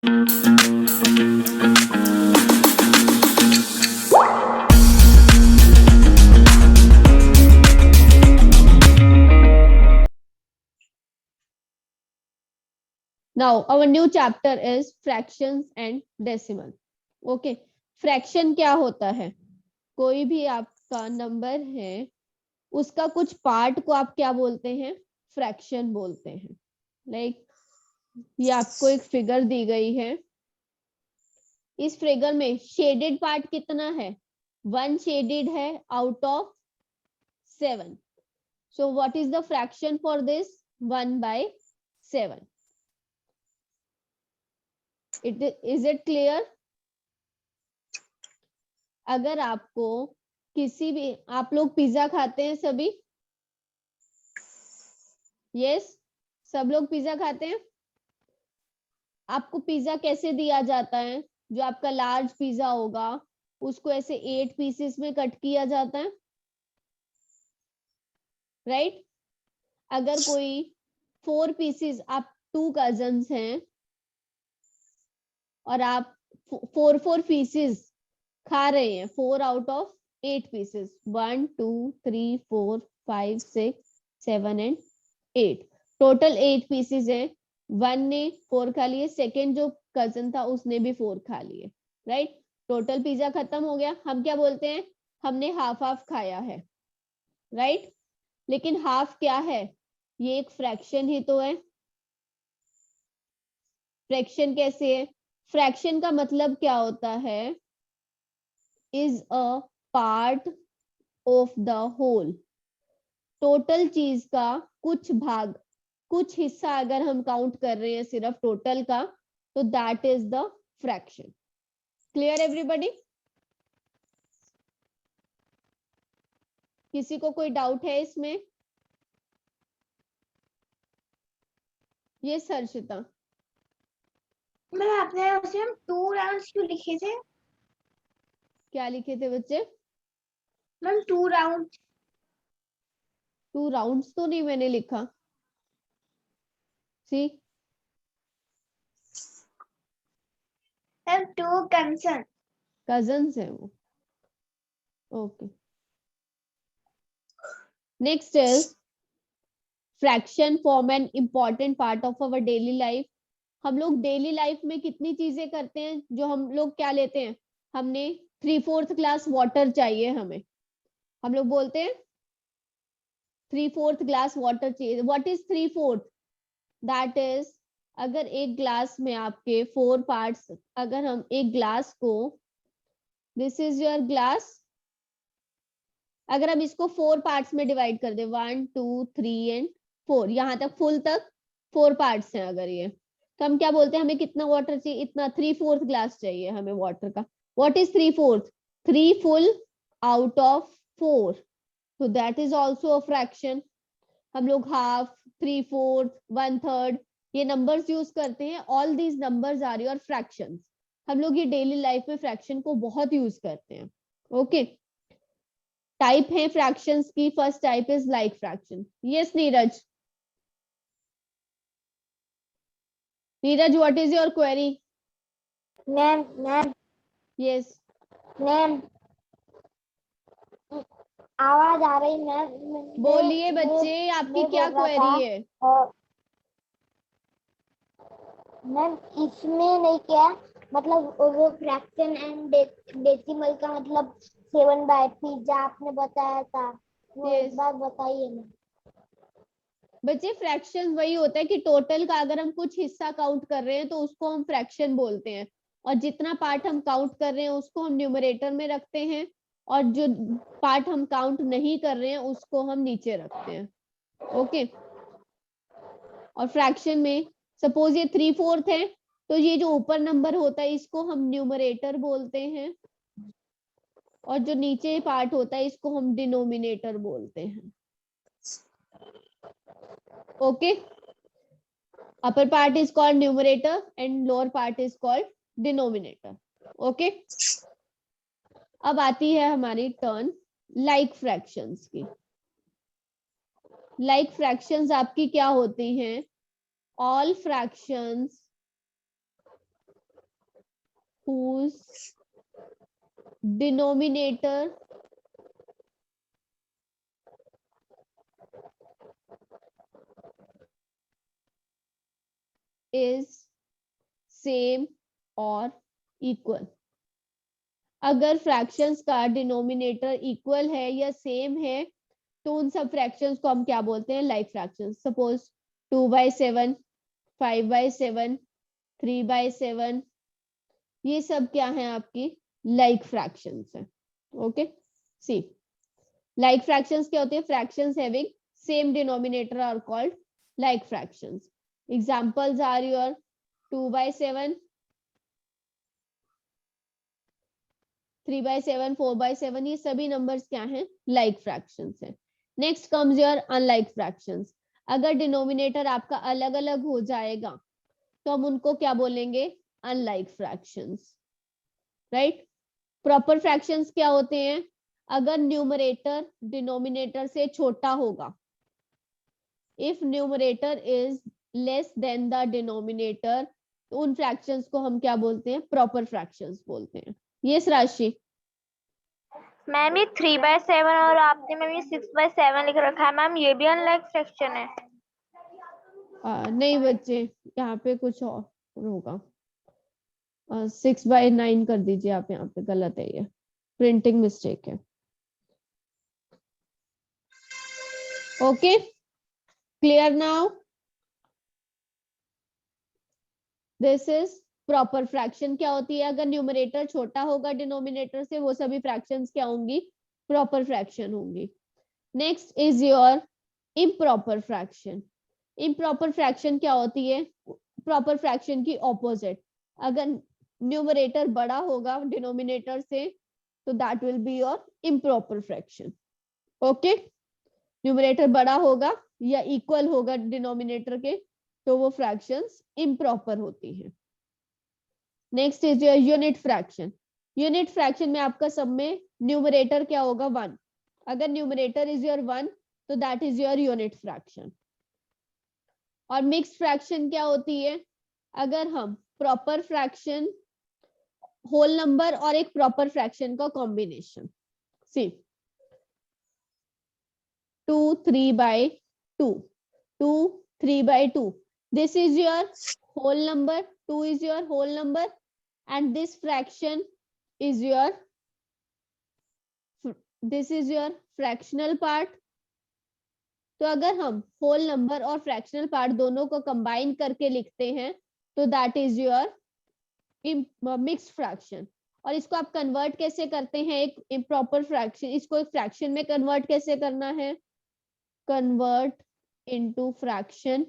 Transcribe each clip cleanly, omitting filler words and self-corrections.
Now our new chapter is fractions and decimal. Okay, fraction क्या होता है? कोई भी आपका नंबर है उसका कुछ पार्ट को आप क्या बोलते हैं? फ्रैक्शन बोलते हैं. लाइक ये आपको एक फिगर दी गई है. इस फिगर में शेडेड पार्ट कितना है? 1 शेडेड है out of 7. So what is the fraction for this? 1/7. Is it clear? अगर आपको किसी भी, आप लोग पिज्जा खाते हैं सभी? यस, सब लोग पिज्जा खाते हैं. आपको पिज्जा कैसे दिया जाता है? जो आपका लार्ज पिज्जा होगा उसको ऐसे 8 पीसेस में कट किया जाता है, राइट? अगर कोई 4 पीसेस, आप 2 कजन्स हैं और आप 4 पीसेस खा रहे हैं, 4 out of 8 pieces, 1 2 3 4 5 6 7 and 8, total 8 pieces है. 1 ने 4 खा लिए, सेकेंड जो कजन था उसने भी 4 खा लिए, राइट? टोटल पिज्जा खत्म हो गया. हम क्या बोलते हैं? हमने हाफ हाफ खाया है, राइट? लेकिन हाफ क्या है? ये एक फ्रैक्शन ही तो है. फ्रैक्शन कैसे है? फ्रैक्शन का मतलब क्या होता है? Is a part of the whole. Total चीज का कुछ भाग, कुछ हिस्सा अगर हम काउंट कर रहे हैं सिर्फ टोटल का, तो that is the fraction. Clear everybody? किसी को कोई डाउट है इसमें? ये हर्षिता. मैम आपने उसमें 2 राउंड्स क्यों लिखे थे? क्या लिखे थे बच्चे? Ma'am 2 rounds. 2 राउंड्स तो नहीं मैंने लिखा. सी, मैम 2 कंसर्न. कजन्स है वो. Okay, next is fraction form an important part of our daily life. हम लोग डेली लाइफ में कितनी चीजें करते हैं? जो हम लोग क्या लेते हैं? हमने 3/4 ग्लास वाटर चाहिए हमें, हम लोग बोलते हैं 3/4 ग्लास वाटर चाहिए. What is 3/4? दैट इज, अगर एक ग्लास में आपके 4 पार्ट्स, अगर हम एक ग्लास को, दिस इज योर ग्लास, अगर हम इसको 4 पार्ट्स में डिवाइड कर दे, 1 2 3 एंड 4, यहाँ तक फुल तक 4 पार्ट्स हैं अगर ये, तो हम क्या बोलते हैं? हमें कितना वाटर चाहिए? इतना 3/4 ग्लास चाहिए हमें वाटर का. What is 3/4? 3 full out of 4, तो that is also a fraction. हम लोग हाफ, 3/4, 1/3 ये नंबर्स यूज करते हैं. All these numbers are your fractions. हम लोग ये डेली लाइफ में फ्रैक्शन को बहुत यूज करते हैं. ओके, टाइप है फ्रैक्शंस की. First type is like fraction. Yes Neeraj. Neeraj, what is your query? Ma'am yes, ma'am आवाज आ रही मैम. बोलिए बच्चे, आपकी क्या क्वेरी है? मैम इसमें नहीं, क्या मतलब वो फ्रैक्शन एंड डेसिमल का मतलब 7/3 जो आपने बताया था, वो Yes. एक बार बताइए मैम. बच्चे फ्रैक्शन वही होता है कि टोटल का अगर हम कुछ हिस्सा काउंट कर रहे हैं तो उसको हम फ्रैक्शन बोलते हैं, और जितना पार्ट हम काउंट कर रहे हैं उसको हम न्यूमरेटर में रखते हैं, और जो पार्ट हम काउंट नहीं कर रहे हैं उसको हम नीचे रखते हैं. ओके, और फ्रैक्शन में सपोज ये 3/4 है, तो ये जो ऊपर नंबर होता है इसको हम न्यूमरेटर बोलते हैं, और जो नीचे पार्ट होता है इसको हम डिनोमिनेटर बोलते हैं. Okay, upper part is called numerator and lower part is called denominator. Okay, अब आती है हमारी टर्न लाइक फ्रैक्शंस की. लाइक फ्रैक्शंस आपकी क्या होती हैं? All fractions whose denominator is same or equal. अगर फ्रैक्शंस का डिनोमिनेटर इक्वल है या सेम है तो उन सब फ्रैक्शंस को हम क्या बोलते हैं? Like fractions. सपोज 2/7, 5/7, 3/7, ये सब क्या है? आपकी लाइक फ्रैक्शंस है. ओके, सी, लाइक फ्रैक्शंस क्या होते हैं? Fractions having same denominator are called like fractions. Examples are your 2/7, 3/7, 4/7, ये सभी नंबर्स क्या हैं? लाइक फ्रैक्शंस हैं. Next comes your unlike fractions. अगर डिनोमिनेटर आपका अलग अलग हो जाएगा तो हम उनको क्या बोलेंगे? Unlike fractions. Right. Proper fractions क्या होते हैं? अगर न्यूमरेटर डिनोमिनेटर से छोटा होगा, if numerator is less than the denominator, तो उन फ्रैक्शंस को हम क्या बोलते हैं? प्रॉपर फ्रैक्शंस बोलते हैं. यस राशि. मैम ये 3/7 और आपने मैम ये 6/7 लिख रखा है मैम, ये भी अनलाइक फ्रैक्शन है? नहीं बच्चे, यहाँ पे कुछ और होगा. 6/9 कर दीजिए आप. यहाँ पे गलत है, ये प्रिंटिंग मिस्टेक है. Okay, clear now? This is proper fraction. क्या होती है? अगर न्यूमरेटर छोटा होगा डिनोमिनेटर से, वो सभी फ्रैक्शंस क्या होंगी? प्रॉपर फ्रैक्शन होंगी. Next is your improper fraction. Improper fraction क्या होती है? प्रॉपर फ्रैक्शन की ऑपोजिट. अगर न्यूमरेटर बड़ा होगा डिनोमिनेटर से तो that will be your improper fraction. Okay, numerator बड़ा होगा या इक्वल होगा डिनोमिनेटर के तो वो फ्रैक्शंस इम्प्रॉपर होती हैं. Next is your unit fraction. Unit fraction में आपका सब में न्यूमरेटर क्या होगा? 1. अगर न्यूमरेटर इज योर 1 तो that is your unit fraction. और मिक्स्ड फ्रैक्शन क्या होती है? अगर हम प्रॉपर फ्रैक्शन, होल नंबर और एक प्रॉपर फ्रैक्शन का combination, C 2 3/2, 2 3/2, this is your whole number, 2 is your whole number and this fraction is your fractional part. तो अगर हम होल नंबर और फ्रैक्शनल पार्ट दोनों को कंबाइन करके लिखते हैं तो that is your mixed fraction. और इसको आप कन्वर्ट कैसे करते हैं? एक इम्प्रॉपर फ्रैक्शन, इसको एक फ्रैक्शन में कन्वर्ट कैसे करना है? Convert into fraction.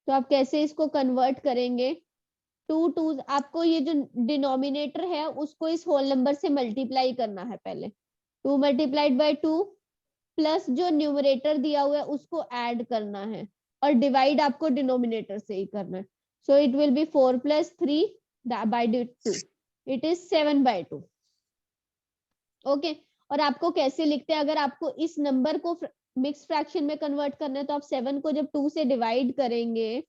तो आप कैसे इसको कन्वर्ट करेंगे? 2 आपको ये जो डिनोमिनेटर है उसको इस होल नंबर से मल्टीप्लाई करना है. पहले 2 मल्टीप्लाइड बाय 2 प्लस जो न्यूमरेटर दिया हुआ है उसको ऐड करना है और डिवाइड आपको डिनोमिनेटर से ही करना है. So it will be 4 + 3 by 2, it is 7/2. Okay, और आपको कैसे लिखते हैं? अगर आपको इस नंबर को मिक्स फ्रैक्शन में कन्वर्ट करना है तो आप 7 को जब 2 से डिवाइड करेंगे,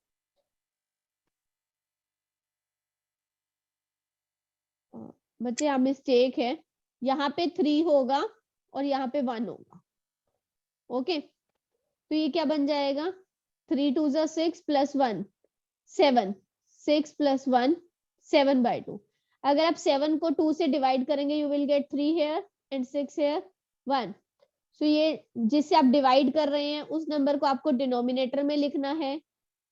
बच्चे यहाँ मिस्टेक है, यहाँ पे 3 होगा और यहाँ पे 1 होगा. ओके, तो ये क्या बन जाएगा? 3 2 = 6 + 1 7, 6 + 1 7/2. अगर आप 7 को 2 से डिवाइड करेंगे you will get 3 here and 6 here 1. सो ये जिससे आप डिवाइड कर रहे हैं उस नंबर को आपको डिनोमिनेटर में लिखना है,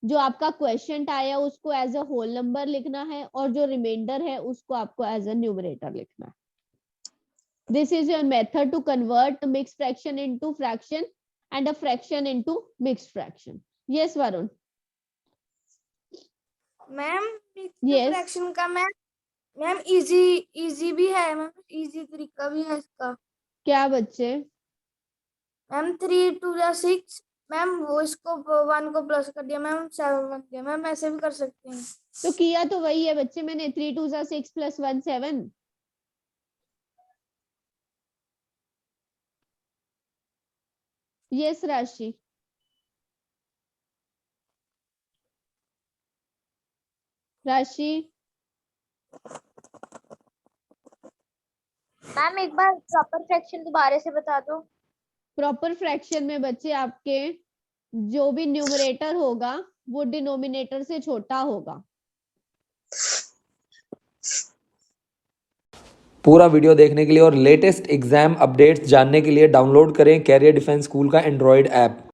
जो आपका क्वेश्चन आया उसको एज अ होल नंबर लिखना है और जो रिमाइंडर है उसको आपको एज अ न्यूमरेटर लिखना है. This is your method to convert mixed fraction into fraction and a fraction into mixed fraction. Yes Varun. Ma'am Yes. Fraction का मैम इजी भी है मैम, इजी तरीका भी है इसका. क्या बच्चे? मैम 3 2 = 6 मैम, वो इसको 1 को प्लस कर दिया मैम, 7 बन गया मैम. ऐसे भी कर सकते हैं. तो किया तो वही है बच्चे मैंने. 3 2 = 6 + 1 7. यस राशि. राशि मैम एक बार प्रॉपर फ्रैक्शन दोबारा से बता दो। प्रॉपर फ्रैक्शन में बच्चे आपके जो भी न्यूमरेटर होगा वो डिनोमिनेटर से छोटा होगा। पूरा वीडियो देखने के लिए और लेटेस्ट एग्जाम अपडेट्स जानने के लिए डाउनलोड करें कैरियर डिफेंस स्कूल का एंड्रॉयड ऐप।